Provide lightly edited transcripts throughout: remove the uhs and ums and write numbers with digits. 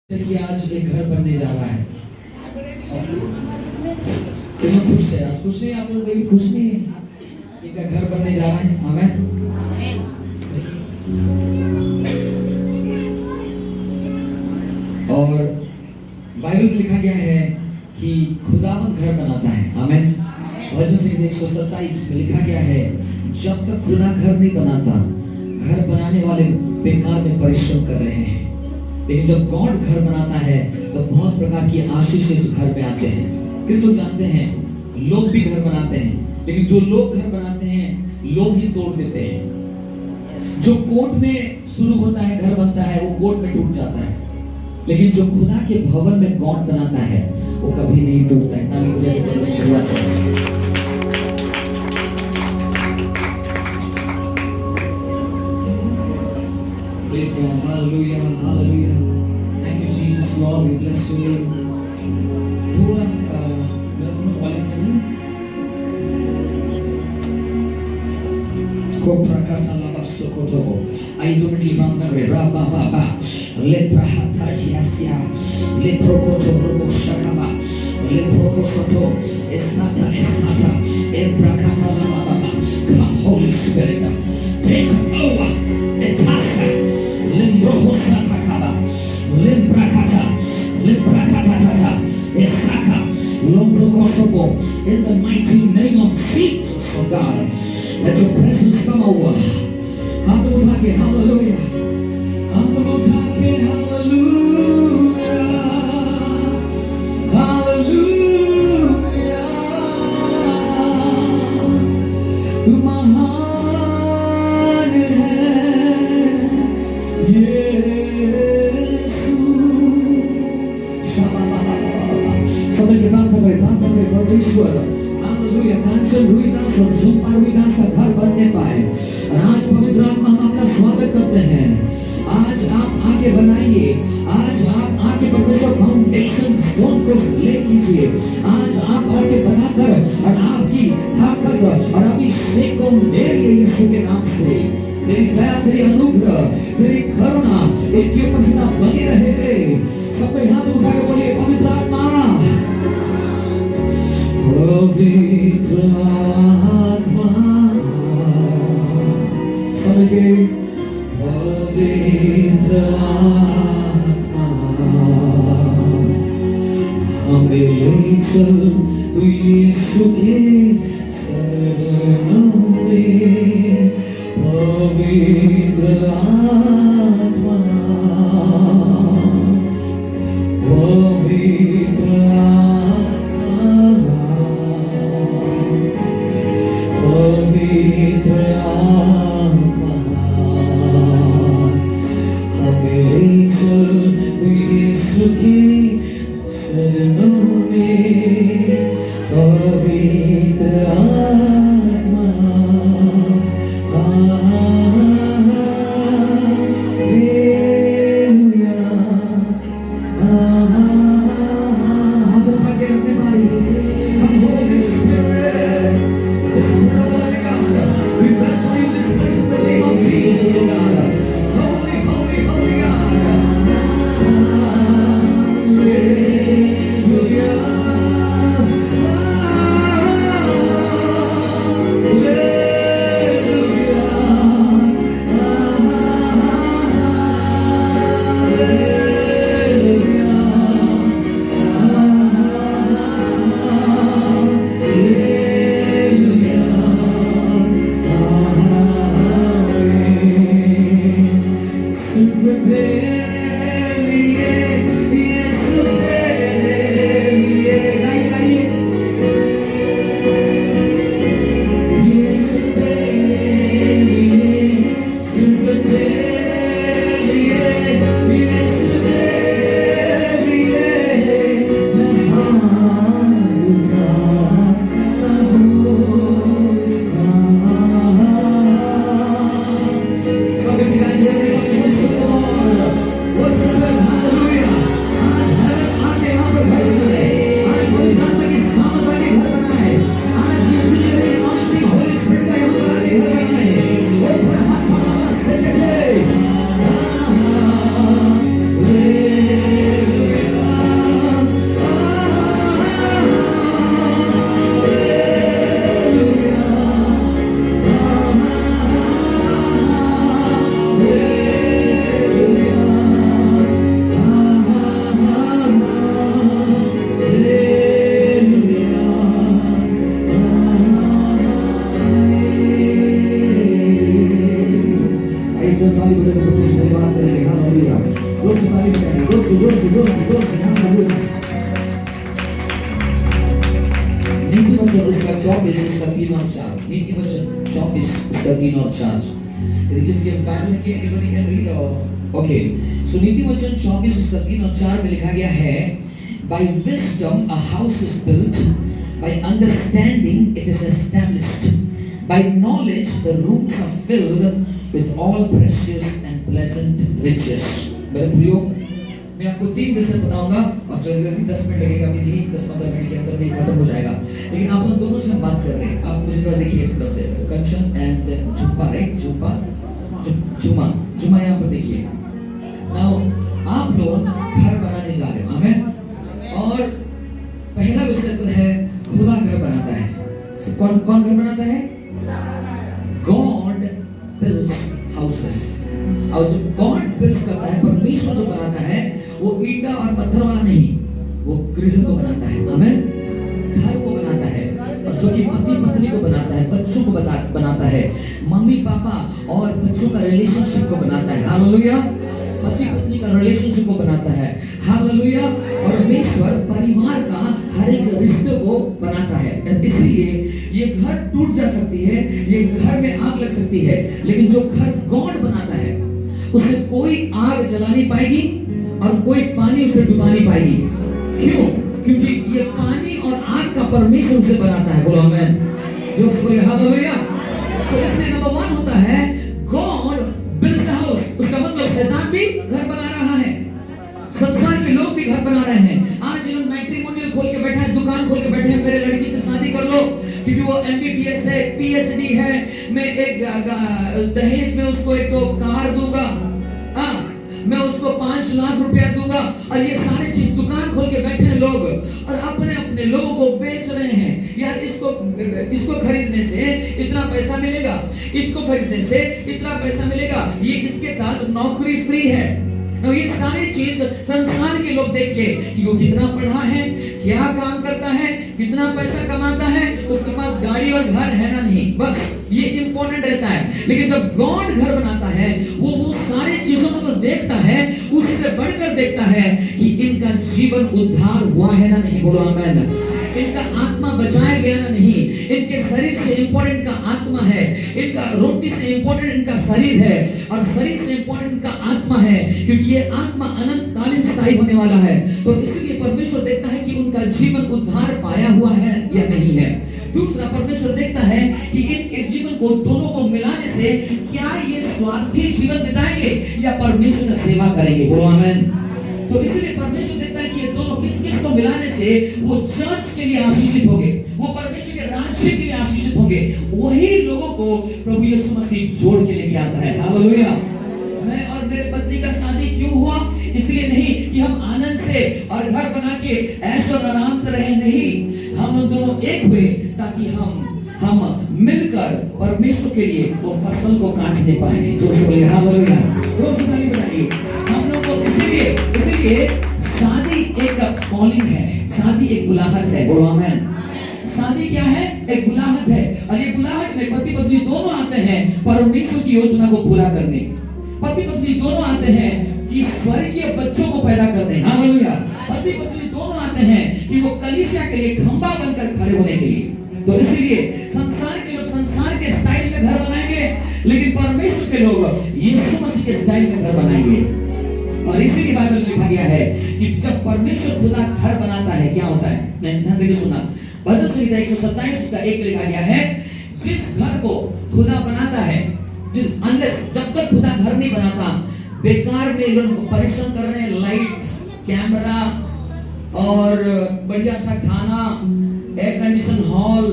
कि आज एक घर बनने जा रहा है। तो हम खुश है, आज खुश नहीं, आप लोग कोई खुश नहीं है। एक घर बनने जा रहा है। आमीन। और बाइबल में लिखा गया है कि खुदावंद घर बनाता है। आमीन। भजन संहिता 127 में लिखा गया है, जब तक खुदा घर नहीं बनाता, घर बनाने वाले बेकार में परिश्रम कर रहे हैं। लेकिन जब गॉड घर बनाता है तो बहुत प्रकार की आशीष इस घर पे आते हैं। फिर लोग जानते हैं, लोग भी घर बनाते हैं, लेकिन जो लोग घर बनाते हैं लोग ही तोड़ देते हैं। जो कोर्ट में शुरू होता है, घर बनता है, वो कोर्ट में टूट जाता है। लेकिन जो खुदा के भवन में गॉड बनाता है वो कभी नहीं टूटता है। ताली बजाइए। Praise God, hallelujah, hallelujah. Thank you Jesus, Lord, we bless your name. थोड़ा मेरा थोड़ा वॉल्यूम करिए। कोप्राकाता लाबासोकोतो। आइए 2 मिनट प्रार्थना करें। राबा बाबा लेप्राहाता जियासिया लेप्रोकोतो रोबोशाकाबा लेप्रोकोसोतो एसाता एब्राकाता लाबाबा। Come Holy Spirit, take over. Etasa Limbrohosatakaba Limbrakata Limbrakata Esaka Lombrokosobo. In the mighty name of Jesus, oh God, let your presence come over. हाथ उठा के hallelujah, हाथ उठा के hallelujah, hallelujah. तू महान है यीशु। सब के प्रार्थना करें परमेश्वर हालेलुया। कांचन रुईदास और झुम्पा रुईदास का घर बनने पाए। और आज पवित्र आत्मा हम आपका स्वागत करते हैं। आज आप आके बनाइए, आज आप आके परमेश्वर फाउंडेशन स्टोन को ले कीजिए। आज आप आके बनाकर और आपकी ताकत और अभिषेक को ले लिए यीशु के नाम से। तेरी दया, तेरी अनुग्रह, तेरी करुणा इनके ऊपर सदा बनी रहे। सबके हाथ उठा के बोलिए पवित्र आत्मा, पवित्र आत्मा। सबके पवित्र आत्मा हमें ले चल तू यीशु के चरणों में। पवित्र आत्मा, पवित्र आत्मा, पवित्र आत्मा हमें ले चल तू यीशु के चरणों में। पवित्र आत्मा, 24 उसका 3 और 4, नीति वचन 24 उसका 3 और 4। यदि किसी के पास बाइबल है कि एनीबॉडी कैन रीड। ओके, सो नीति वचन 24 उसका 3 और 4 में लिखा गया है, by wisdom a house is built, by understanding it is established, by knowledge the rooms are filled with all precious and pleasant riches। मेरे प्रियो, मैं आपको 3 विषय बताऊंगा और जल्दी 10 मिनट लगेगा, अभी नहीं 10-15 मिनट के अंदर में खत्म हो जाएगा। लेकिन आप लोग दोनों से हम बात कर रहे हैं। आप मुझे थोड़ा देखिए इस तरफ से, कंचन एंड झुम्पा, राइट, झुम्मा यहाँ पर देखिए। नाउ आप लोग घर बनाने जा रहे हो, आमेन। और पहला विषय तो है खुदा घर बनाता है। कौन घर बनाता है? God builds houses. और जो गॉड बिल्ड्स करता है, परमेश्वर जो बनाता है, वो ईंटा और पत्थर वाला नहीं, वो गृह को बनाता है, आमेन, घर को बनाता है। और जो कि पति पत्नी को बनाता है, बच्चों को बनाता है, मम्मी पापा और बच्चों का रिलेशनशिप को बनाता है, हालेलुया। पति पत्नी का रिलेशनशिप को बनाता है, हालेलुया। और परमेश्वर परिवार का हर एक रिश्ते को बनाता है। इसलिए ये घर टूट जा सकती है, ये घर में आग लग सकती है, लेकिन जो घर गॉड बनाता है उसे कोई आग जला नहीं पाएगी और कोई पानी उसे डुबा नहीं पाएगी। क्यों? क्योंकि ये पानी और आग का परमेश्वर उसे बनाता है। बोलो आमेन, जो बोले हालेलुया। तो इसलिए नंबर 1 होता है गॉड बिल्ड्स द हाउस। उसका मतलब शैतान भी घर बना रहा है, संसार के लोग भी घर बना रहे हैं। आज इन्होंने मैट्रिमोनियल खोल के बैठा है, दुकान खोल के बैठे हैं, मेरे लड़की से शादी कर लो क्योंकि वो MBBS है, PhD है, मैं एक दहेज में उसको एक तो कार दूंगा, मैं उसको 5 लाख रुपया दूंगा। और ये सारी चीज दुकान खोल के बैठे हैं लोग और अपने अपने लोगों को बेच रहे हैं। यार इसको खरीदने से इतना पैसा मिलेगा, इसको खरीदने से इतना पैसा मिलेगा, ये इसके साथ नौकरी फ्री है। और ये सारी चीज संसार के लोग देख के कि वो कितना पढ़ा है, क्या काम करता है, कितना पैसा कमाता है, उसके पास गाड़ी और घर है ना नहीं, बस ये इंपॉर्टेंट रहता है। लेकिन जब गॉड घर बनाता है, वो सारी चीजों को तो देखता है, उससे बढ़कर देखता है कि इनका जीवन उद्धार हुआ है ना नहीं। बोलो आमेन। इनका आत्मा बचाया गया ना नहीं। इनके शरीर से इंपॉर्टेंट इनका आत्मा है, इनका रोटी से इंपॉर्टेंट इनका शरीर है और शरीर से इंपॉर्टेंट इनका आत्मा है, क्योंकि ये आत्मा अनंत कालीन स्थायी होने वाला है। तो इसलिए परमेश्वर देखता है कि उनका जीवन उद्धार पाया हुआ है या नहीं है। दूसरा, परमेश्वर देखता है कि इनके जीवन को दोनों को मिलाने से क्या ये स्वार्थी जीवन बिताएंगे या परमेश्वर की सेवा करेंगे। बोलो आमेन। तो इसलिए परमेश्वर देखता है कि ये दोनों किस को मिलाने से वो चर्च के लिए आशीषित होंगे, वो परमेश्वर के राज्य के लिए आशीषित होंगे। वही लोगों को प्रभु यीशु मसीह जोड़ के लेके आता है। हालेलुया। मैं और मेरे पत्नी का शादी क्यों हुआ? इसलिए नहीं कि हम आनंद से और घर बना के ऐश और आराम से रहे, नहीं, हम दोनों एक हुए ताकि हम मिलकर परमेश्वर के लिए वो फसल को काटने पाए। जो बोले हालेलुया, रोज ताली बजाइए। हम लोग को इसलिए शादी एक कॉलिंग है, शादी एक बुलाहट है। बोलो आमेन। शादी क्या है? एक बुलाहट है और ये बुलाहट में पति पत्नी दोनों आते हैं परमेश्वर की योजना को पूरा करने। पति पत्नी दोनों आते हैं कि स्वर्गीय बच्चों को पैदा करने। हालेलुया। पति पत्नी दोनों आते हैं कि वो कलीसिया के लिए खंभा बनकर खड़े होने के लिए। तो इसलिए संसार के लोग संसार के स्टाइल में घर बनाएंगे, लेकिन परमेश्वर के लोग यीशु मसीह के स्टाइल में घर बनाएंगे। और इसीलिए बाइबल में लिखा गया है कि जब परमेश्वर खुदा घर बनाता है क्या होता है? मैं ध्यान देकर सुना। भजन संहिता 127 उसका 1 में लिखा गया है, जिस घर को खुदा बनाता है, जब तक खुदा घर नहीं बनाता, बेकार में लोग परिश्रम कर रहे हैं, लाइट्स, कैमरा और बढ़िया सा खाना, एयर कंडीशन हॉल,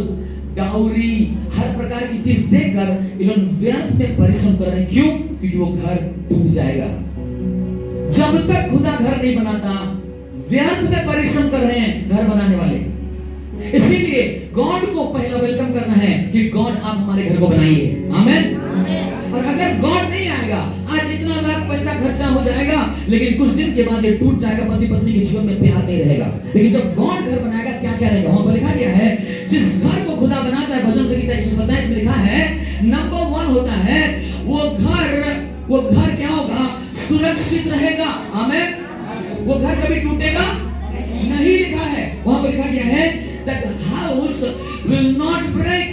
डाउरी, हर प्रकार की चीज देखकर इन लोग व्यर्थ में परिश्रम कर रहे हैं। क्यों? क्योंकि वो घर टूट जाएगा। जब तक खुदा घर नहीं बनाता, व्यर्थ में परिश्रम कर रहे हैं घर बनाने वाले। इसीलिए गॉड को पहला वेलकम करना है कि गॉड आप हमारे घर को बनाइए। आमेन। और अगर गॉड नहीं आएगा, आज इतना लाख पैसा खर्चा हो जाएगा, लेकिन कुछ दिन के बाद ये टूट जाएगा, पति पत्नी के जीवन में प्यार नहीं रहेगा। लेकिन जब गॉड घर बनाएगा, क्या क्या रहेगा? वहां पर लिखा गया है, जिस घर को खुदा बनाता है, भजन संहिता 127 में लिखा है, नंबर 1 होता है वो घर क्या होगा? सुरक्षित रहेगा। आमेन। वो घर कभी टूटेगा नहीं, लिखा है वहां पर, लिखा गया है that house will not break,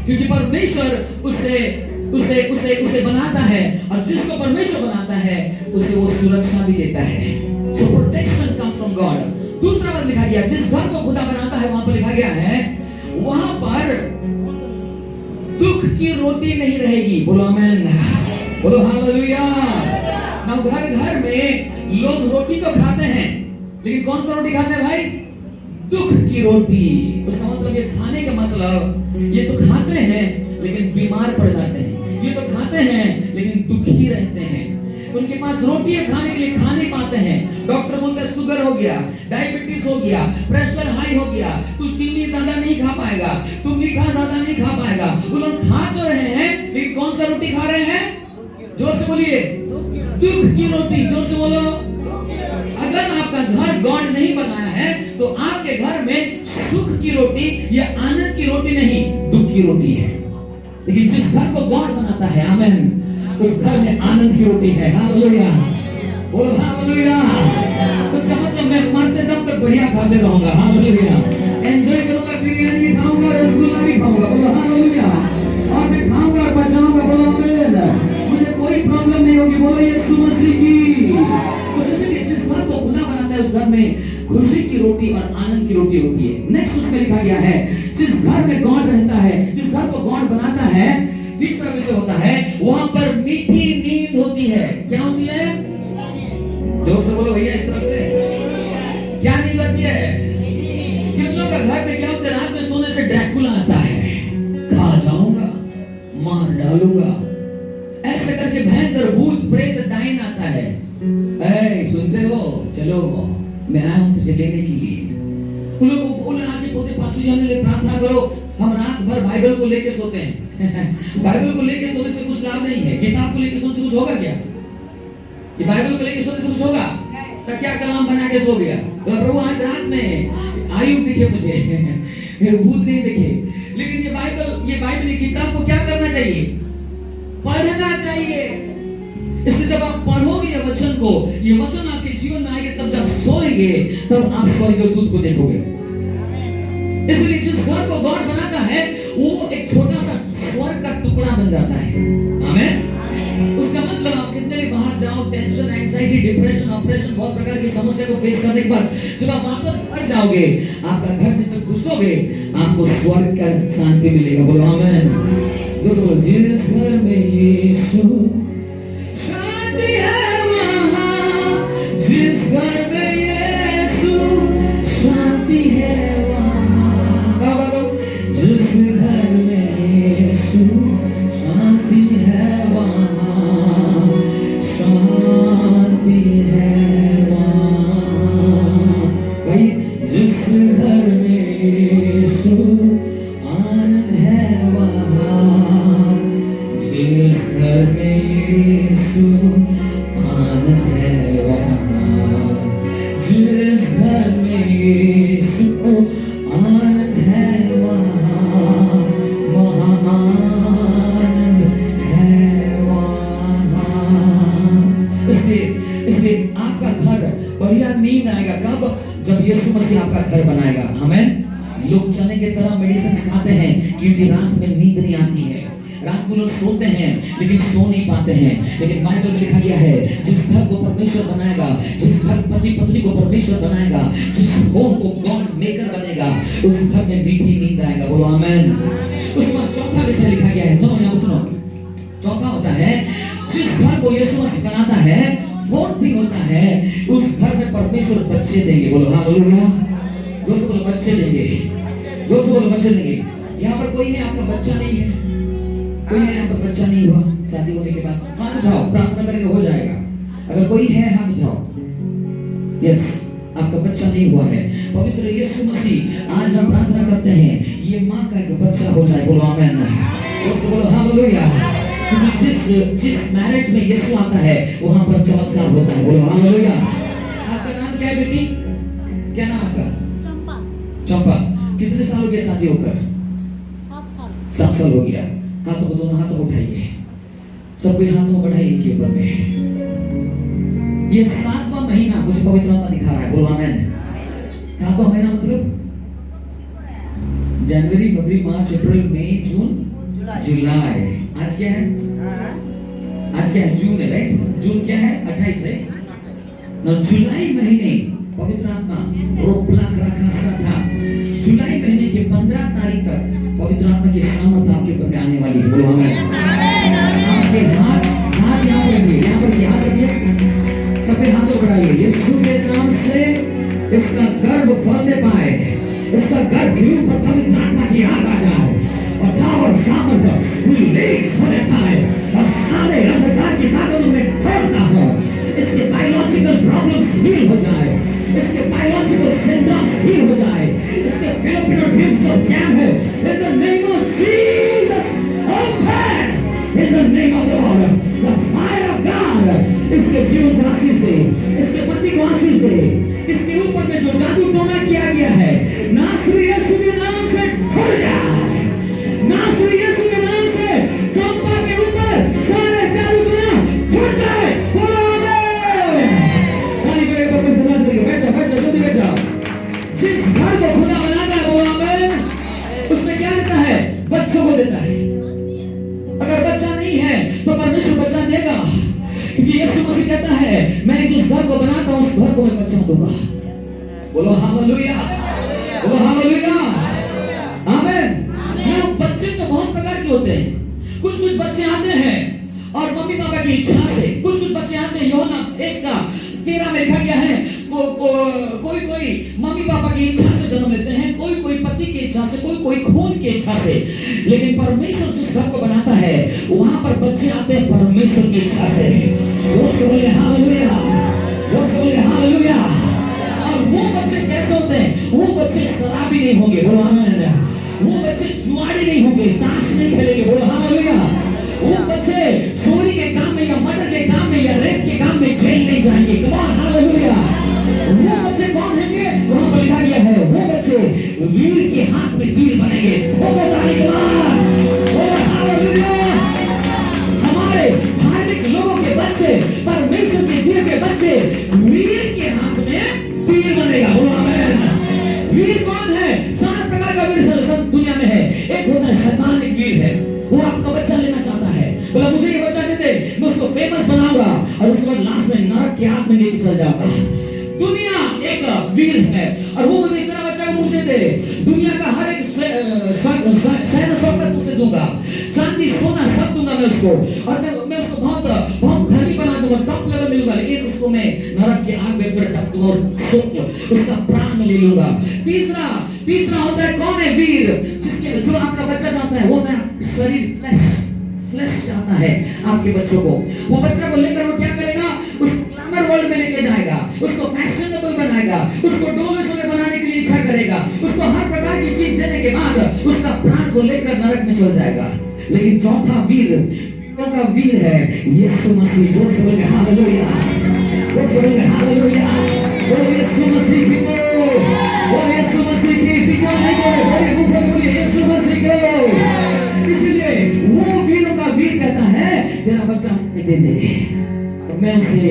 क्योंकि परमेश्वर उसे बनाता है, और जिसको परमेश्वर बनाता है उसे वो सुरक्षा भी देता है। So protection comes from God. दूसरा बात लिखा गया, जिस घर को खुदा बनाता है वहां पर लिखा गया है वहां पर दुख की रोटी नहीं रहेगी। बोलो आमेन, बोलो हालेलुया। ना घर घर में लोग रोटी तो खाते हैं, लेकिन कौन सा रोटी खाते हैं भाई? दुख की रोटी। उसका मतलब ये खाने का मतलब, ये तो खाते हैं लेकिन बीमार पड़ जाते हैं, ये तो खाते हैं लेकिन दुखी रहते हैं। उनके पास रोटी खाने के लिए खा नहीं पाते हैं। डॉक्टर बोलते हैं शुगर हो गया, डायबिटीज हो गया, प्रेशर हाई हो गया, तू चीनी ज्यादा नहीं खा पाएगा, तू मीठा ज्यादा नहीं खा पाएगा। वो लोग खा तो रहे हैं लेकिन कौन सा रोटी खा रहे हैं? जोर से बोलिए, दुख की रोटी। जोर से बोलो। अगर आपका घर गॉड नहीं बनाया है तो आपके घर में सुख की रोटी या आनंद की रोटी नहीं, दुख की रोटी है। लेकिन जिस घर को गॉड बनाता है, आमेन, उस घर में आनंद की रोटी है। हालेलुया, बोलो हालेलुया। उसका मतलब मैं मरते दम तक बढ़िया खाते रहूंगा। हालेलुया, एंजॉय करूंगा, बिरयानी भी खाऊंगा, रसगुल्ला भी खाऊंगा। बोलो हालेलुया। और मैं खाऊंगा और बचाऊंगा। बोलो आमीन। मुझे कोई प्रॉब्लम नहीं होगी। बोलो यीशु मसीह की। तो इसलिए जिस घर को खुदा बनाता है उस घर में खुशी की रोटी और आनंद की रोटी होती है। नेक्स्ट उसमें लिखा गया है, जिस घर में गॉड रहता है, जिस घर को गॉड बनाता है, तीसरा विषय होता है वहां पर मीठी नींद होती है। क्या होती है? जोर से बोलो भैया, इस तरफ से। क्या नींद होती है? कितनों का घर में क्या होता है? रात में सोने से ड्रैकुला आता है, खा जाऊंगा, मार डालूंगा, ऐसे करके भयंकर भूत प्रेत डाइन आता है। ऐ सुनते हो? चलो मैं आया हूं तुझे लेने के लिए। उन लोगों को बोलना आगे पोते पास्टर जाने ले प्रार्थना करो। हम रात भर बाइबल को लेके सोते हैं। बाइबल को लेके सोने से कुछ लाभ नहीं है। किताब को लेके सोने से कुछ होगा क्या? ये बाइबल को लेके सोने से कुछ होगा? तो क्या कलाम बना के सो गया? तो प्रभु आज रात में आयुब दिखे मुझे, भूत नहीं दिखे। लेकिन ये बाइबल ये किताब को क्या करना चाहिए? पढ़ना चाहिए। इसलिए जब आप पढ़ोगे ये वचन को, ये वचन आपके जीवन में आएंगे, तब जब सोएंगे तब आप स्वर्गदूत को देखोगे। इसलिए जिस घर को गॉड बनाता है वो एक छोटा सा स्वर्ग का टुकड़ा बन जाता है। आमीन। उसका मतलब आप कितने भी बाहर जाओ, टेंशन, एंजाइटी, डिप्रेशन, ऑपरेशन, बहुत प्रकार की समस्या को फेस करने के बाद जब आप वापस घर जाओगे, आपका घर में से घुसोगे, आपको स्वर्ग का शांति मिलेगा। बोलो आमीन। जो बोलो, जिस घर में यीशु शांति है वहाँ, जिस घर में यीशु शांति है लेकिन बाइबल में लिखा गया है, जिस घर को परमेश्वर बनाएगा, जिस घर पति पत्नी को परमेश्वर बनाएगा, जिस होम को गॉड मेकर बनेगा, उस घर में मीठी नींद आएगा। बोलो आमीन। उसके बाद चौथा विषय लिखा गया है, सुनो यहाँ सुनो। चौथा होता है, जिस घर को यीशु मसीह बनाता है, फोर्थ थिंग होता है, उस घर में परमेश्वर बच्चे देंगे। बोलो हालेलुया। जो से बोलो बच्चे देंगे, जो से बोलो बच्चे देंगे। यहाँ पर कोई है आपका बच्चा नहीं है? कोई है यहाँ पर बच्चा नहीं हुआ शादी होने के बाद? हाथ उठाओ, प्रार्थना करेंगे, हो जाएगा। अगर कोई है हाथ उठाओ। यस, आपका बच्चा नहीं हुआ है। पवित्र यीशु मसीह आज हम प्रार्थना करते हैं ये माँ का एक बच्चा हो जाए। बोलो आमीन। बोलो हालेलुया। जिस मैरिज में यीशु आता है वहां पर चमत्कार होता है। बोलो हालेलुया। आपका नाम क्या है बेटी? क्या नाम आपका? चंपा। चंपा, कितने साल हो गए शादी होकर? 7 साल। 7 साल हो गया। हाथों को, दोनों हाथों को उठाइए, सबको हाथों को बढ़ाइए इनके ऊपर में। ये 7वां महीना मुझे पवित्र आत्मा दिखा रहा है। बोलो आमीन। 7वां महीना मतलब जनवरी, फरवरी, मार्च, अप्रैल, मई, जून, जुलाई। आज क्या है? आज क्या है? जून है, राइट? जून क्या है? 28 है ना। जुलाई महीने पवित्र आत्मा रोपला रखा था। जुलाई महीने के 15 तारीख तक पवित्र आत्मा की सामर्थ आपके ऊपर आने वाली है। बोलो आमीन। आपके हाथ यहाँ पर रखिए, यहाँ पर हाथ रखिए, सबके हाथों को बढ़ाइए। यीशु के नाम से इसका गर्भ फलने पाए, इसका गर्भ के ऊपर पवित्र आत्मा की आग आ जाए और पावर सामर्थ रिलीज होने पाए और सारे अंधकार की ताकतों में तोड़ना हो। इसके बायोलॉजिकल प्रॉब्लम्स हील हो जाए, इसके बायोलॉजिकल सिम्टम्स हील हो जाए, इसके फिलिपिनो ट्यूब्स जो जैम है, in the name of Jesus open, in the name of the Lord, the fire of God इसके जीवन को आशीष दे, इसके पति को आशीष दे, इसके ऊपर में जो जादू टोना किया गया है नासरी यीशु के नाम से खुल जाए, नासरी यीशु के नाम से चंपा के ऊपर सारे जादू टोना खुल जाए। जिस घर को खुदा बनाता है वो आमीन, उसमें क्या देता है? बच्चों को देता है। अगर बच्चा नहीं है तो परमेश्वर बच्चा देगा, क्योंकि यीशु मसीह कहता है मैं जिस घर को बनाता हूं उस घर को मैं बच्चा दूंगा। बोलो हालेलुया, बोलो हालेलुया, आमीन। बच्चे तो बहुत प्रकार के होते हैं। कुछ बच्चे आते हैं और मम्मी पापा की इच्छा से, कुछ बच्चे आते हैं। यूहन्ना 1:13 में लिखा गया है कोई मम्मी पापा की इच्छा से जन्म लेते हैं, कोई पति की इच्छा से, कोई खून की इच्छा से। लेकिन परमेश्वर जिस घर को बनाता है वहां पर बच्चे आते हैं परमेश्वर की इच्छा से। वो बोले हालेलुया, वो बोले हालेलुया। और वो बच्चे कैसे होते हैं? वो बच्चे शराबी नहीं होंगे, बोलो आमीन। वो बच्चे जुआड़ी नहीं होंगे, ताश नहीं खेलेंगे, बोलो हालेलुया। वो बच्चे चोरी के काम में या मर्डर के काम में या रेप के काम में जेल नहीं जाएंगे, कम ऑन हालेलुया। वो बच्चे कौन होंगे? वहां पर लिखा गया है वो बच्चे वीर के हाथ में तीर बनेंगे। हमारे धार्मिक लोगों के बच्चे, परमेश्वर के दिए के बच्चे वीर के हाथ में तीर बनेगा, बोलो आमीन। वीर कौन है? 4 प्रकार का वीर दुनिया में है। एक होता है शैतान, एक वीर है, वो आपका बच्चा लेना चाहता है, बोला मुझे ये बच्चा दे दे, मैं उसको फेमस बनाऊंगा और उसके बाद लास्ट में नरक की आग में लेके चल जाऊंगा। दुनिया एक वीर है और वो मुझे इतना बच्चा को मुझे दे, दुनिया का हर एक शहर शौकत उसे दूंगा, चांदी सोना सब दूंगा मैं उसको, और मैं उसको बहुत धनी बना दूंगा, टॉप लेवल मिलूंगा। लेकिन उसको मैं नरक की आग में फिर टप दूंगा, उसका प्राण में ले लूंगा। तीसरा होता है कौन है? वीर, जिसके जो आपका बच्चा चाहता है, वो होता है शरीर, फ्लैश चाहता है आपके बच्चों को। वो बच्चा को लेकर वो क्या करेगा? उस ग्लैमर वर्ल्ड में लेके जाएगा, उसको फैशनेबल बनाएगा, उसको डोले शोले बनाने के लिए इच्छा करेगा, उसको हर प्रकार की चीज देने के बाद उसका प्राण को लेकर नरक में चल जाएगा। लेकिन चौथा वीर, वीरों का वीर है यीशु मसीह। जोर से बोलिए हालेलुया, जोर से बोलिए हालेलुया। वो यीशु मसीह की, वो यीशु मसीह की पीछे नहीं बोले, बोलिए यीशु मसीह को। इसलिए वो वीरों का वीर कहता है तेरा बच्चा मुझे दे दे तो मैं उसे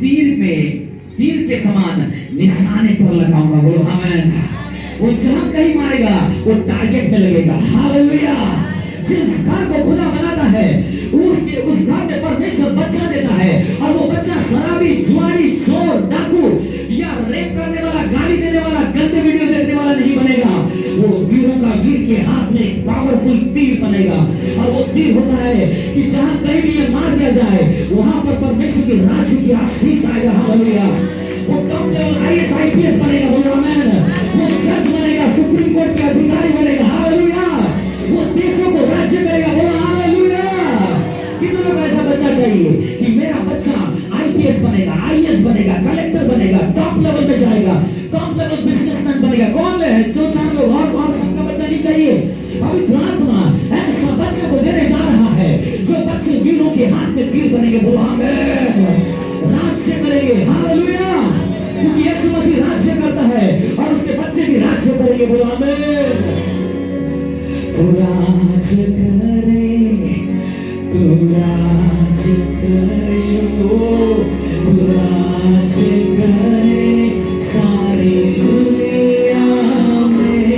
तीर के समान निशाने पर लगाऊंगा, बोलो आमीन। वो जहां कहीं मारेगा वो टारगेट में लगेगा, हालेलुया। जिस घर को खुदा बनाता है उस घर में परमेश्वर बच्चा देता है, और वो बच्चा शराबी, जुआरी, चोर, डाकू या रेप करने वाला, गाली देने वाला, गंदे वीडियो देखने वाला नहीं बनेगा। वो वीरों का वीर के हाथ में एक पावरफुल तीर बनेगा, और वो तीर होता है कि जहां कहीं भी ये मार दिया जाए वहां पर परमेश्वर के राज्य की आशीष आएगा, हालेलुया। वो टॉप लेवल IAS IPS बनेगा, बोलो आमीन। वो जज बनेगा, सुप्रीम कोर्ट के अधिकारी बनेगा, हालेलुया। वो देशों को राज्य करेगा, बोलो हालेलुया। कितने लोग ऐसा बच्चा चाहिए कि मेरा बच्चा IPS बनेगा, IAS बनेगा, कलेक्टर बनेगा, टॉप लेवल पे जाएगा, टॉप लेवल बिजनेसमैन बनेगा? कौन है जो 4 लोग? और सबका बच्चा नहीं चाहिए? पवित्र आत्मा ऐसा बच्चे को देने जा रहा है जो बच्चे वीरों के हाथ में तीर बनेंगे, बोलो आमीन। राज्य करेंगे, हालेलुया, क्योंकि यीशु मसीह राज्य करता है और उसके बच्चे भी राज्य करेंगे, बोलो आमीन। तू राज्य करे, तू राज्य करे, तू राज्य करे सारी दुनिया में,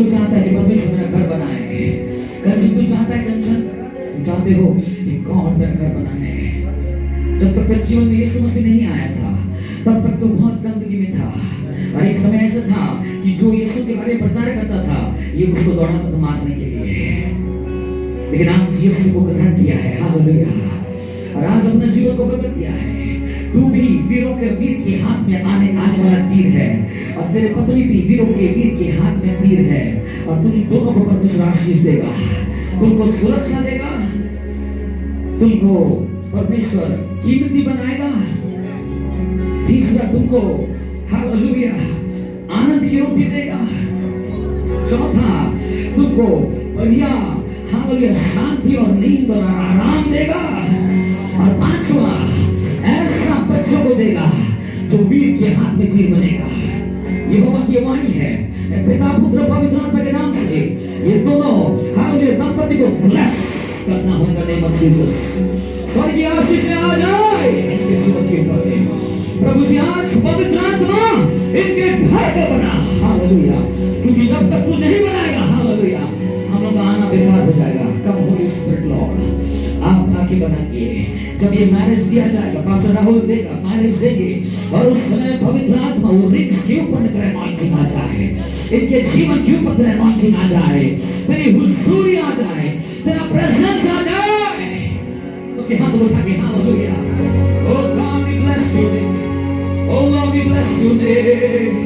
लोग चाहता है कि परमेश्वर मेरा घर बनाए। कंचन तू चाहता है, कंचन तुम चाहते हो कि गॉड मेरा घर बनाए। जब तक तेरे जीवन में यीशु मसीह नहीं आया था तब तक तो बहुत गंदगी में था, और एक समय ऐसा था कि जो यीशु के बारे में प्रचार करता था ये उसको दौड़ाता था मारने के लिए, लेकिन आज यीशु को ग्रहण किया है, हालेलुया, और आज अपना जीवन को बदल दिया है। तू भी वीरों के वीर के हाथ में आने वाला तीर है, और तेरे पत्नी भी वीरों के वीर के हाथ में तीर है, और तुम दोनों को परमेश्वर आशीष देगा, तुमको सुरक्षा देगा, तुमको परमेश्वर कीमती बनाएगा। तीसरा, तुमको हालेलुया आनंद की रोटी देगा। चौथा, तुमको बढ़िया हालेलुया शांति और नींद और आराम देगा। और पांचवा, ऐसा बच्चों को देगा जो वीर के हाथ में तीर बनेगा। यहोवा की वाणी है, पिता पुत्र पवित्र आत्मा के नाम से ये दोनों हालेलुया दंपति को ब्लेस करना होगा नेम ऑफ जीसस। स्वर्गीय आशीष आ जाए इनके जीवन के ऊपर। प्रभु जी आज पवित्र आत्मा इनके घर को बना, हालेलुया, क्योंकि जब तक तू नहीं बनाएगा हालेलुया हम लोग का आना बेकार हो जाएगा। कम होली स्पिरिट लॉर्ड आप आके बनाइए। जब ये मैरिज दिया जाएगा, पास्टर राहुल देगा, मैरिज देंगे, और उस समय पवित्र आत्मा वो रिंग्स के ऊपर तेरा अनॉइंटिंग आ जाए, इनके जीवन के ऊपर तेरा अनॉइंटिंग आ जाए, तेरी हुजूरी आ जाए, तेरा प्रेजेंस आ जाए। सबके हाथ उठा के hallelujah. Oh God, we bless your name. Oh Lord, we bless your name.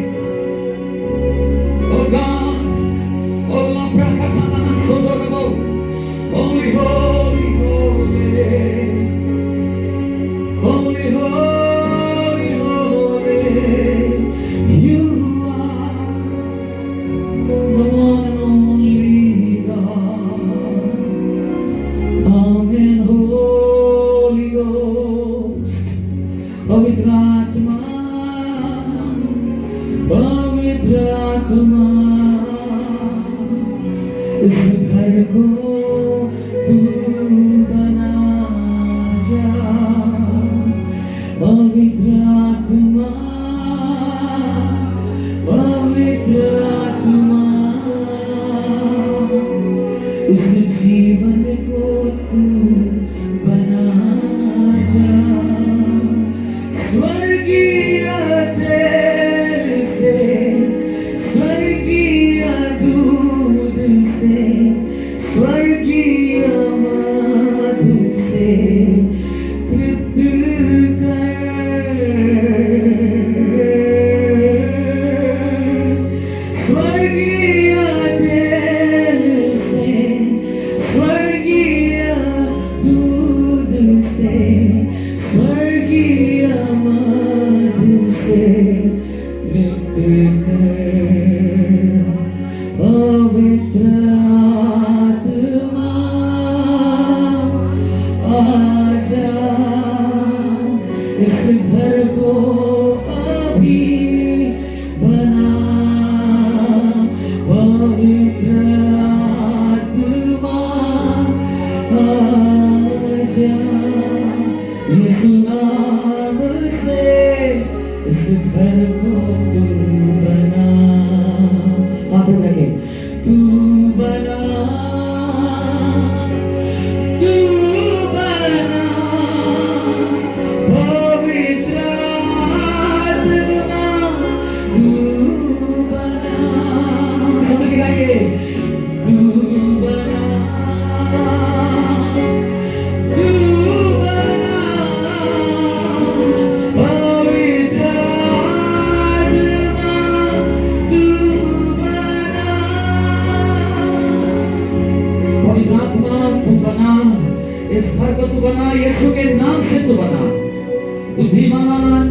Oh God, oh Lord, prakatana masodorabo. Holy, holy, holy. Holy, holy, holy. You are the one and only God. Come in, Holy Ghost. पवित्र आत्मा, पवित्र आत्मा, इस घर को तू बना जा। पवित्र आत्मा, पवित्र आत्मा, इस जीवन को तू बना जा। स्वर्गीय तेल से, स्वर्गीय दूध से, स्वर्गीय मधु से तृप्त कर। स्वर्गीय तेल से, स्वर्गीय दूध से, स्वर्गीय मधु से तृप्त कर। पवित्र आत्मा आजा, इस घर को अभी बना। पवित्र आत्मा आजा, यीशु नाम से इस घर को तू बना। हाथ उठाइए, तू बना, तू बना। पवित्र आत्मा तू बना। समझ के गाइए, तू बना, तू बना। पवित्र आत्मा तू बना। पवित्र आत्मा तू बना, इस घर को तू बना, यीशु के नाम से तू बना। बुद्धिमान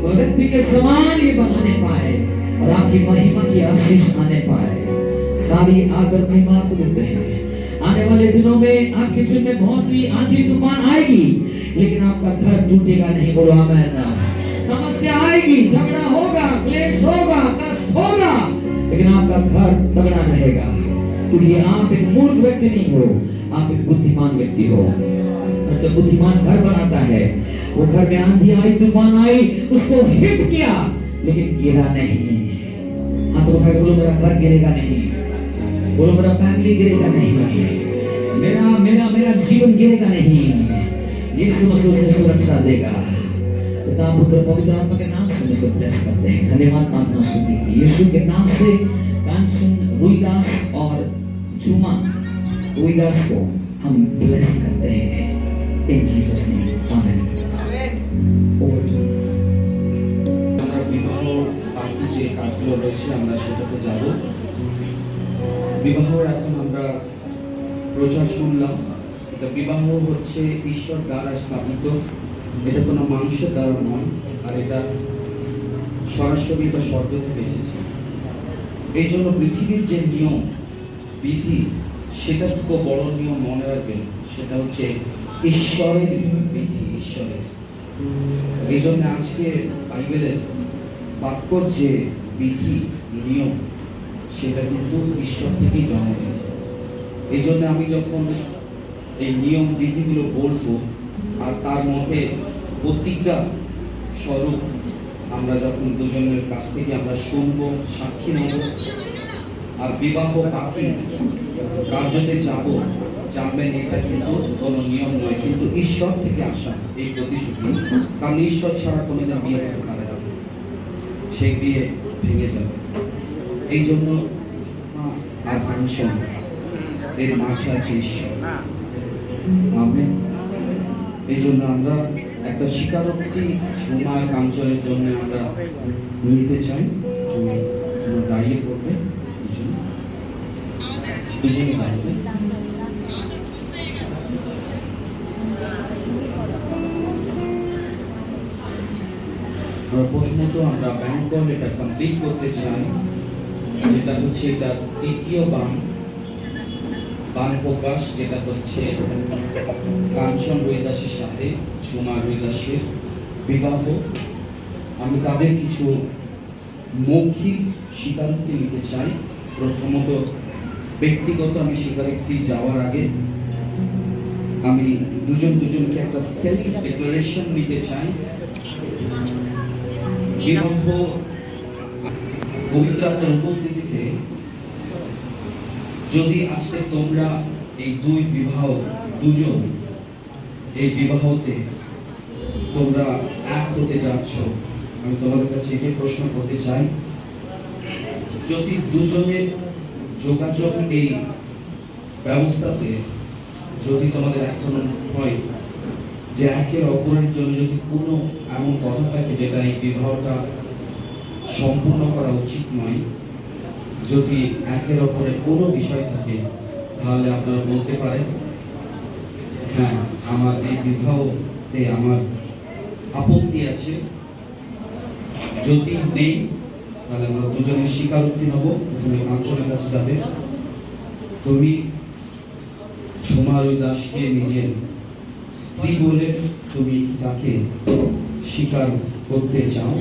व्यक्ति के समान ये बनाने पाए और आपकी महिमा की आशीष आने पाए। सारी आदर महिमा आपको देते हैं। आने वाले दिनों में आपके जीवन में बहुत भी आंधी तूफान आएगी, लेकिन आपका घर टूटेगा नहीं। बोलो आमीन। समस्या आएगी, झगड़ा होगा, क्लेश होगा, कष्ट होगा, लेकिन आपका घर तगड़ा रहेगा, क्योंकि आप एक मूर्ख व्यक्ति नहीं हो, आप एक बुद्धिमान व्यक्ति हो। और जब बुद्धिमान घर बनाता है, वो घर में आंधी आई, तूफान आई, उसको हिट किया, लेकिन गिरा नहीं। हाथ उठा के बोलो, मेरा घर गिरेगा नहीं, बोलो मेरा फैमिली गिरेगा नहीं, मेरा मेरा मेरा जीवन गिरेगा नहीं। यीशु मसीह से सुरक्षा देगा। पिता पुत्र पवित्र आत्मा के नाम से मैं ब्लेस करते हैं। धन्यवाद प्रार्थना सुनने के लिए। यीशु के नाम से कांचन रुईदास और झूमा रुईदास को हम ब्लेस करते हैं। In Jesus name amen. Over to আমরা বিবাহ বাকি যে কাজগুলো রয়েছে আমরা সেটাতে যাব। বিবাহ এখন আমরা প্রচার শুনলাম। এটা বিবাহ হচ্ছে ঈশ্বর দ্বারা স্থাপিত, এটা কোনো মানুষের দ্বারা নয়, আর এটা সরাসরি এটা স্বর্গ থেকে এসেছে। এই জন্য পৃথিবীর যে নিয়ম বিধি সেটা থেকে বড় নিয়ম মনে রাখবেন, সেটা হচ্ছে ঈশ্বরের বিধি, ঈশ্বরের। এই জন্য আজকে বাইবেলের বাক্যর যে বিধি নিয়ম সেটা কিন্তু ঈশ্বর থেকেই জন্ম হয়েছে। এই জন্য আমি যখন এই নিয়ম বিধিগুলো বলবো আর তার মধ্যে প্রতিজ্ঞা স্বরূপ আমরা যখন দুজনের কাছ থেকে আমরা শুনবো, সাক্ষী নেব, আর বিবাহ বাকি কার্যতে যাব, জানবেন এটা কিন্তু কোনো নিয়ম নয়, কিন্তু ঈশ্বর থেকে আসা এই প্রতিশ্রুতি। কারণ ঈশ্বর ছাড়া কোনোদিন বিয়ে হতে পারে না, সেই বিয়ে ভেঙে যাবে। এই জন্য আর কাঞ্চন এর মাঝে আছে ঈশ্বর। আমেন। এই জন্য আমরা একটা স্বীকারোক্তি ঝুমা কাঞ্চনের জন্য আমরা নিতে চাই। দাঁড়িয়ে পড়বে দুজনে দাঁড়িয়ে। প্রথমত আমরা ব্যাংকল এটা কমপ্লিট করতে চাই, যেটা হচ্ছে এটা তৃতীয় বান প্রকাশ, যেটা হচ্ছে কাঞ্চন রুইদাসের সাথে ঝুমা রুইদাসের বিবাহ। আমি তাদের কিছু মৌখিক স্বীকারোক্তি নিতে চাই। প্রথমত ব্যক্তিগত আমি স্বীকারোক্তি যাওয়ার আগে আমি দুজনকে একটা সেলফ ডিক্লারেশন নিতে চাই। বিবাহ পবিত্র আত্মার উপস্থিতিতে যদি আজকে তোমরা এই দুজন এই বিবাহতে তোমরা এক হতে যাচ্ছ, আমি তোমাদের কাছে এটাই প্রশ্ন করতে চাই, যদি দুজনের যোগাযোগ এই ব্যবস্থাতে যদি তোমাদের এখন হয় যে একের অপরের জন্য যদি কোনো এমন কথা থাকে যেটা এই বিবাহটা সম্পূর্ণ করা উচিত নয়, যদি একের অপরের কোনো বিষয় থাকে, তাহলে আপনারা বলতে পারেন হ্যাঁ আমার এই বিবাহতে আমার আপত্তি আছে। যদি নেই তাহলে আমরা দুজনের স্বীকারোক্তি নেব। তুমি কাঞ্চনের কাছে যাবে, তুমি ঝুমা রুইদাসকে নিজের স্ত্রী বলে তুমি তাকে স্বীকার করতে চাও।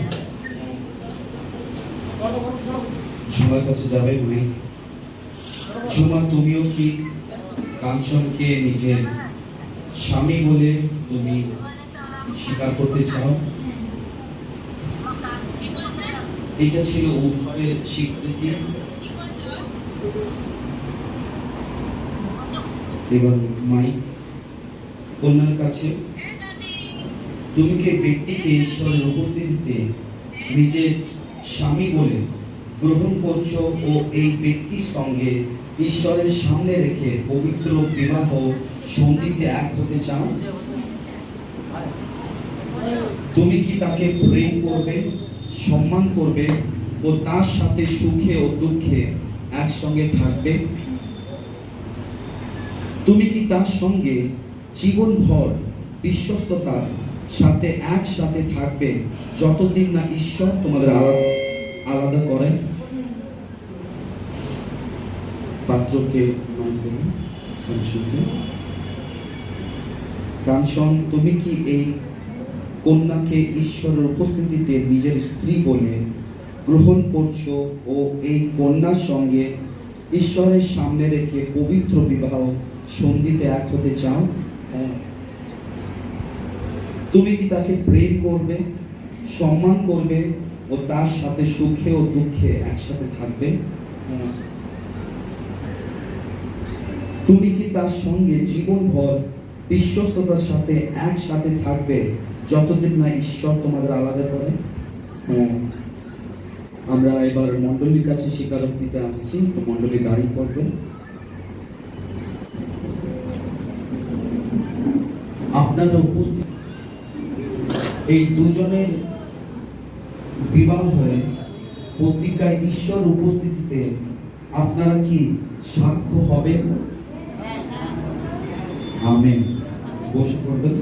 ঝুমার কাছে যাবে, তুমি ঝুমা তুমিও কি কাঞ্চনকে নিজের স্বামী বলে তুমি স্বীকার করতে চাও? এটা ছিল উভয়ের স্বীকৃতি। এবার মাই কন্যার কাছে, তুমি কি ব্যক্তিকে ঈশ্বরের উপস্থিতিতে নিজের স্বামী বলে গ্রহণ করছো ও এই ব্যক্তির সঙ্গে ঈশ্বরের সামনে রেখে পবিত্র বিবাহ সন্ধিতে এক হতে চাও? তুমি কি তাকে প্রেম করবে, সম্মান করবে ও তার সাথে সুখে ও দুঃখে একসঙ্গে থাকবে? তুমি কি তার সঙ্গে জীবনভর বিশ্বস্ততার সাথে একসাথে থাকবে যতদিন না ঈশ্বর তোমাদের আলাদা করেন? পাত্রকে কাঞ্চন, তুমি কি এই কন্যাকে ঈশ্বরের উপস্থিতিতে নিজের স্ত্রী বলে গ্রহণ করছো ও এই কন্যার সঙ্গে ঈশ্বরের সামনে রেখে পবিত্র বিবাহ সন্ধিতে এক হতে চাও? তুমি কি তাকে প্রেম করবে, সম্মান করবে ও তার সাথে সুখে ও দুঃখে একসাথে থাকবে? তুমি কি তার সঙ্গে জীবনভর বিশ্বস্ততার সাথে একসাথে থাকবে যতদিন না ঈশ্বর তোমাদের আলাদা করে? হ্যাঁ, আমরা এবার মণ্ডলীর কাছে স্বীকারোক্তিতে আসছি। তো মণ্ডলী দাঁড়িয়ে পড়বে। আপনারা উপস্থিত এই দুজনের বিবাহ হয়ে পত্রিকায় ঈশ্বর উপস্থিতিতে আপনারা কি সাক্ষ্য হবেন? আমেন। বসে পড়বেন।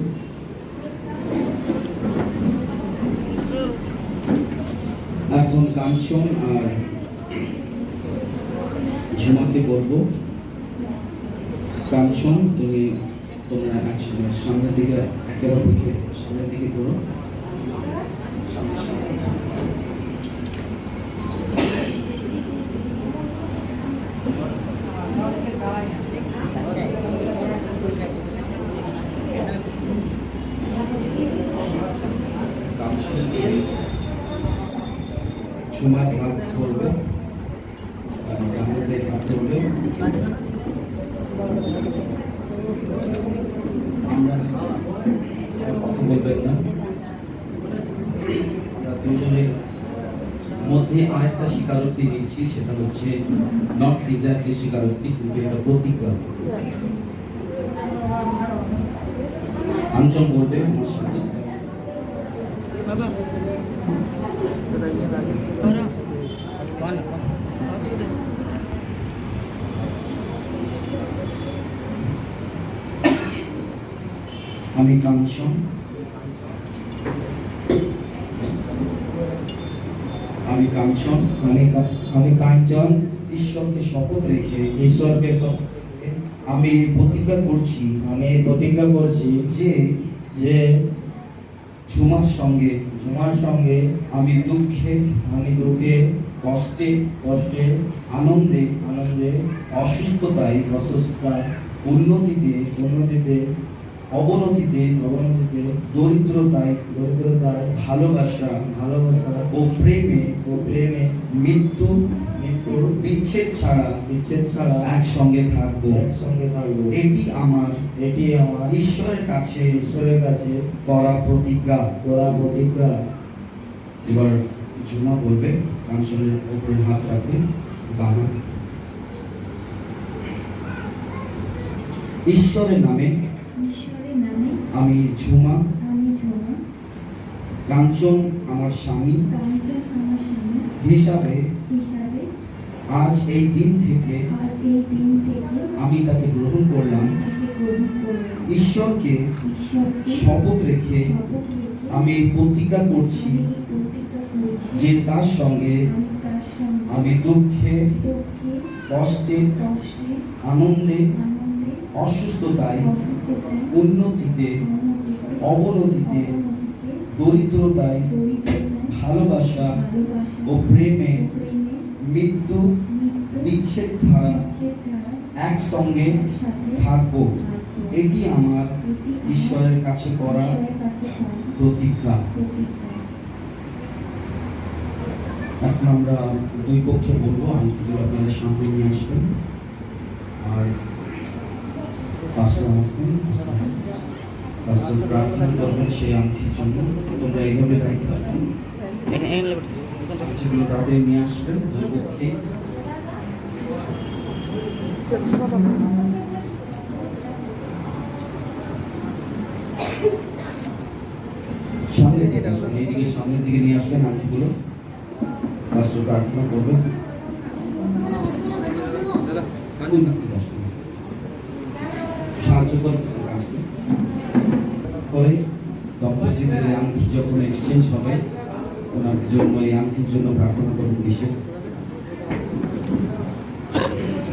এখন কাঞ্চন আর ঝুমাকে বলবো, কাঞ্চন তোমরা সামনের দিকে একেবারে সামনের দিকে করো। ঝুমার হাত ধরবে, আমাদের হাত ধরবে। আমরা কথা বলবেন না। দুজনের মধ্যে আরেকটা স্বীকারোক্তি দিচ্ছি, সেটা হচ্ছে নট এক্স্যাক্টলি স্বীকারোক্তি, কিন্তু এটা প্রতিজ্ঞা। কাঞ্চন বলবে আমার সাথে। আমি কাঞ্চন ঈশ্বরকে শপথ রেখে আমি প্রতিজ্ঞা করছি যে ঝুমার সঙ্গে আমি দুঃখে কষ্টে আনন্দে অসুস্থতায় উন্নতিতে অবনতিতে দরিদ্রতায় ভালোবাসা ও প্রেমে মৃত্যু বিচ্ছেদ ছাড়া একসঙ্গে থাকবো। এটি আমার ঈশ্বরের কাছে করা প্রতিজ্ঞা। এবার ঝুমা বলবে, কাঞ্চনের উপরে হাত রাখবে, বাবা। ঈশ্বরের নামে আমি ঝুমা, কাঞ্চন আমার স্বামী হিসাবে আজ এই দিন থেকে আমি তাকে গ্রহণ করলাম। ঈশ্বরকে শপথ রেখে আমি প্রতিজ্ঞা করছি যে তার সঙ্গে আমি দুঃখে কষ্টে আনন্দে অসুস্থতায় উন্নতিতে অবনতিতে দরিদ্রতায় ভালোবাসা ও প্রেমে মৃত্যু বিচ্ছেদ ছাড়া একসঙ্গে থাকবো। এটি আমার ঈশ্বরের কাছে করা প্রতিজ্ঞা। এখন আমরা দুই পক্ষে বলবো, আংটিগুলো আপনাদের সামনে নিয়ে আসবেন আর পাশে আসবেন। প্রার্থনা করবেন সেই আংটির জন্য। তোমরা এইভাবে দায়িত্ব আংটিগুলো তাদের নিয়ে আসবেন। সামনের দিকে নিয়ে আসবেন আংটিগুলো। প্রার্থনা করবেন। সাহায্য করে দম্পতিদের আংটি যখন এক্সচেঞ্জ হবে, ওনার জন্য এই আংটির জন্য প্রার্থনা করবেন। বিশেষ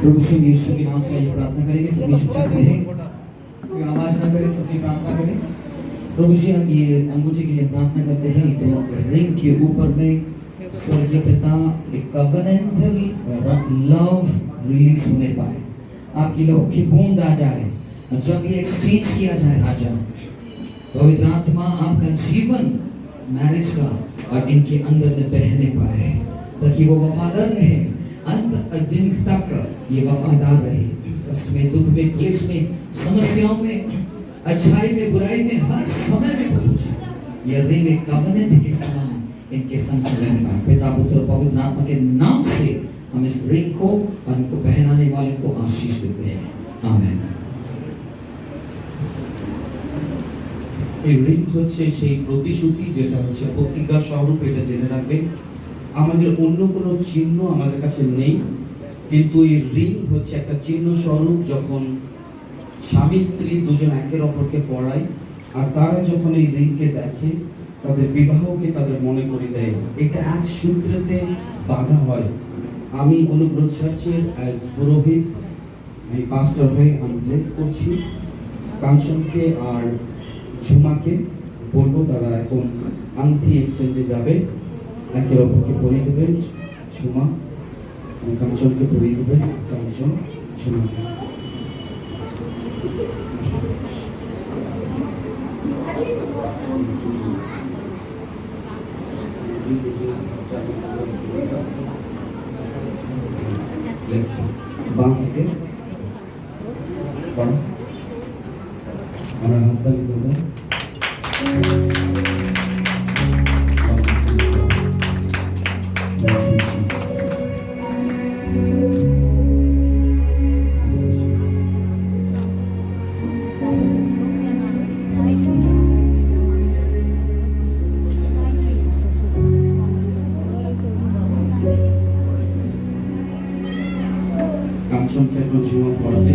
प्रभु श्री यीशु के नाम से प्रार्थना करेंगे। सभी आवाज ना करें, सभी प्रार्थना करें। प्रभु जी ये अंगूठी के लिए प्रार्थना करते हैं तो रिंग के ऊपर में स्वर्गीय पिता एक कवेनेंटल लव रिलीज होने पाए, आपकी लहू की बूंद आ जाए। जब ये एक्सचेंज किया जाए राजा, पवित्र आत्मा आपका जीवन मैरिज का और इनके अंदर में बहने पाए, ताकि वो वफादार रहे अंत दिन तक। ये वफादार रहे, कष्ट में, दुख में, क्लेश में, समस्याओं में, अच्छाई में, बुराई में, हर समय में प्रभु जी ये रिंग एक कवनेंट के समान इनके संग रहने पाए। पिता पुत्र और पवित्र आत्मा के नाम से हम इस रिंग को और इनको पहनाने वाले को आशीष देते हैं। आमीन। এই রিং হচ্ছে সেই প্রতিশ্রুতি, যেটা হচ্ছে প্রতিজ্ঞা স্বরূপ। এটা জেনে রাখবে, আমাদের অন্য কোনো চিহ্ন আমাদের কাছে নেই, কিন্তু এই রিং হচ্ছে একটা চিহ্ন স্বরূপ। যখন স্বামী স্ত্রী দুজন একের অপরকে পড়ায় আর তারা যখন এই রিংকে দেখে, তাদের বিবাহকে তাদের মনে করে দেয়, এটা এক সূত্রেতে বাঁধা হয়। আমি অনুগ্রহ চার্চের অ্যাজ পুরোহিত, আমি পাস্টর হয়ে আমি ব্লেস করছি কাঞ্চনকে আর ঝুমাকে। বলবো তারা এখন আংটি এক্সচেঞ্জে যাবে, একে অপরকে পরিয়ে দেবেন। ঝুমা কাঞ্চনকে পরিয়ে দেবেন, কাঞ্চন ঝুমাকে। বাম থেকে আমরা হাত তালি দেবো। কাঞ্চনকে একটু ঝুমা পড়াবে।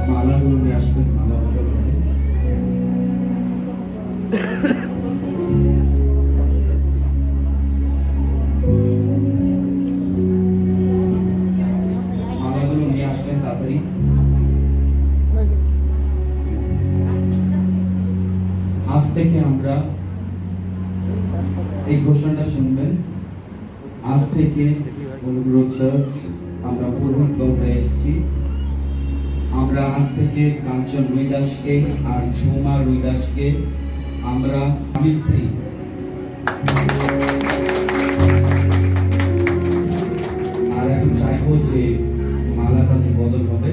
মালাগুলো নিয়ে আসবেন, মালা মালাগুলো নিয়ে আসবেন তাড়াতাড়ি। আজ থেকে আমরা এই ঘোষণাটা শুনবেন। আজ থেকে অনুগ্রহ চার্চ আমরা পুরোহিত হয়ে এসেছি। আমরা আজ থেকে কাঞ্চন রুইদাসকে আর ঝুমা রুইদাসকে আমরা স্বামী স্ত্রী আর এখন চাইবো যে মালাটা বদল হবে।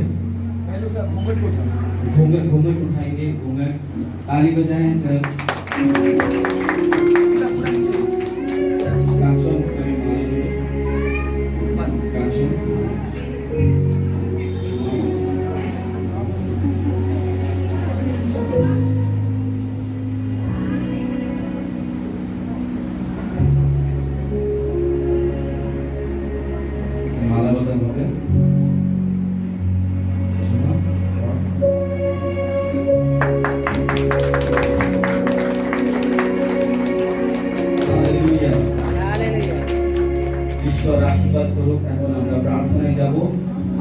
घूंघट घूंघट उठाएंगे, घूंघट ताली बजाएं चर्च। कांचन करें माले में बस कांचन माला बदल हो गया। ঈশ্বর আশীর্বাদ করুক। এখন আমরা প্রার্থনায় যাব।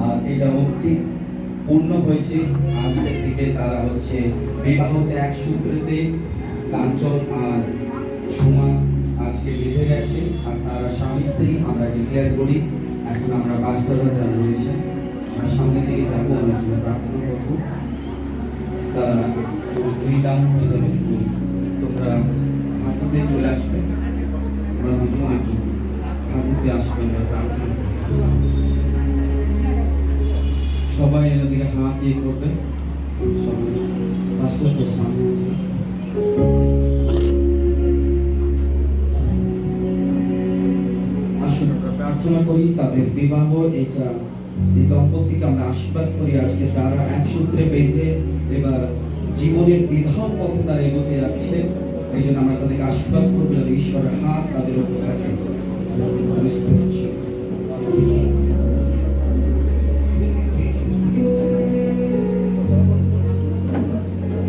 আর এটা মুক্তি পূর্ণ হয়েছে। আজকের থেকে তারা হচ্ছে বিবাহতে এক সূত্রেতে কাঞ্চন আর ঝুমা আজকে বেঁধে গেছে আর তারা স্বামী স্ত্রী আমরা ডিক্লেয়ার করি। এখন আমরা পাঁচতলা যারা রয়েছে আমরা সামনে থেকে যাবো, আমরা প্রার্থনা করবো। তারা ডাউন হয়ে যাবে, তোমরা হাতে চলে আসবে। আমরা দুজন একটু হাতে আসবেন, সবাই এদিকে হাত দিয়ে করবে। সবাই পাঁচটা তো সামনে আসুন আমরা প্রার্থনা করি তাদের বিবাহ। এটা এই দম্পতিকে আমরা আশীর্বাদ করি। আজকে তারা এক সূত্রে বেঁধে এবার জীবনের বিবাহ পথে তারা এগোতে যাচ্ছে। এই জন্য আমরা তাদেরকে আশীর্বাদ করবো যাতে ঈশ্বরের হাত তাদের উপর থাকে।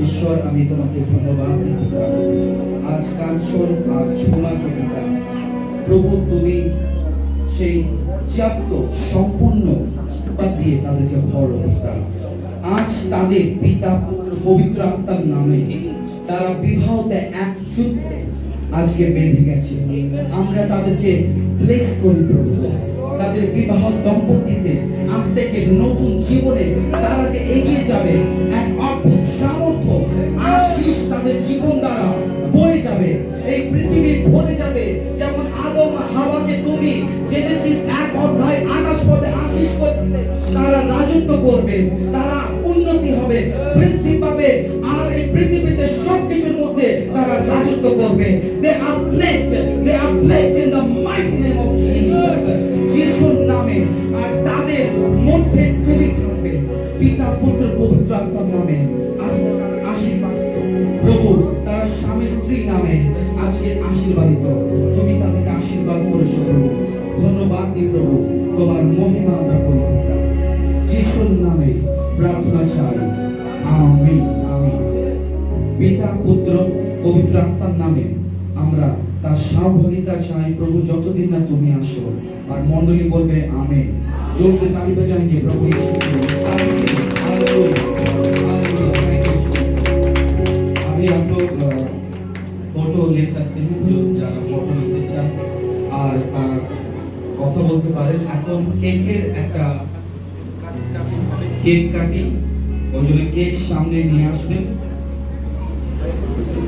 ঈশ্বর আমি তোমাকে ধন্যবাদ দিতে পারি। আজ কাঞ্চন আর ঝুমাকে পিতা প্রভু তুমি সেই পর্যাপ্ত সম্পূর্ণ দিয়ে তাদেরকে ভর অবস্থা। আজ তাদের পিতা পুত্র পবিত্র আত্মার নামে তারা বিবাহতে এক সূত্রে আজকে বেঁধে গেছে। আমরা তাদেরকে ব্লেস করি প্রভু। তাদের বিবাহ দম্পতিতে আজ থেকে নতুন জীবনে তারা যে এগিয়ে যাবে, এক অদ্ভুত সামর্থ্য আশীষ তাদের জীবন দ্বারা বয়ে যাবে। এই পৃথিবী ভরে যাবে যেমন আদম হাওয়াকে তুমি জেনেসিস 1:28 পদে আশীষ করছিলে। তারা রাজত্ব করবে, তারা উন্নতি হবে, বৃদ্ধি পাবে, আর এই পৃথিবীতে সবকিছুর মধ্যে তারা রাজত্ব করবে। They are blessed in the mighty name of Jesus. যিশুর নামে। আর তাদের মধ্যে তুমি থাকবে পিতা পুত্র পবিত্র আত্মার নামে। আজকে তারা আশীর্বাদিত প্রভু, তারা স্বামী স্ত্রী নামে আজকে আশীর্বাদিত। তুমি তাদেরকে আশীর্বাদ করেছো প্রভু, ধন্যবাদ দিই প্রভু, তোমার মহিমা আমরা করি। যিশুর নামে প্রার্থনা চাই, আমিন আমিন। পিতা পুত্র পবিত্র আত্মার নামে আমরা তার সহভাগিতা চাই প্রভু, যতদিন না তুমি আসো। আর মণ্ডলী বলবে আমেন। जोर से ताली बजाएंगे प्रभु यीशु की। Hallelujah hallelujah. अभी आप लोग फोटो ले सकते हैं, जो যারা ফটো নিতে চান। আর কথা বলতে পারেন। এখন কেকের একটা কেক কাটি, ওই জন্য কেক সামনে নিয়ে আসবেন।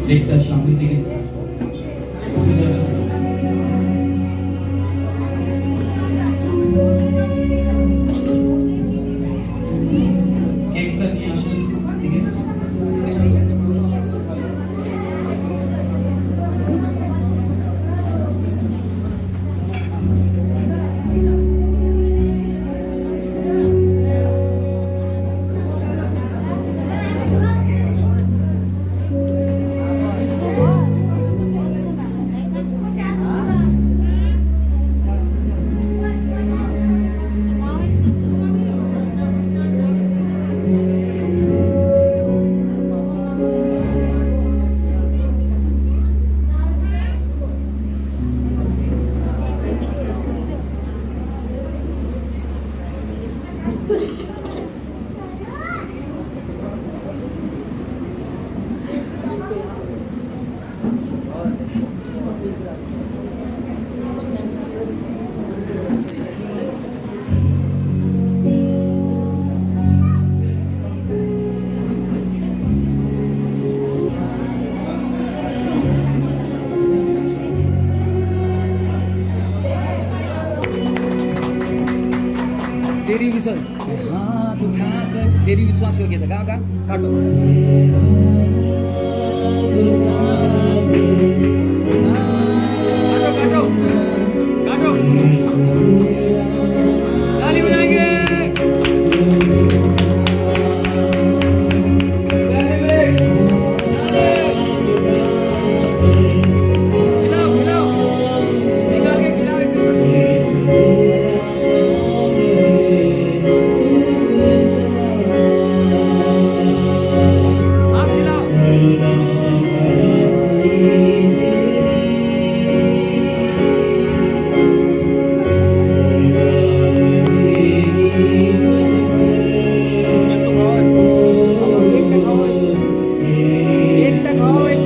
কেকটা সামনে দিকে কেকটা নিয়ে আসেন দিকে। तेरी विश्वास हाथ उठाकर तेरी विश्वास योग्यता गा काटो। काटो काटो ताली बजाएंगे। खिलाओ खिलाओ निकाल के खिलाओ। एक तक खाओ, एक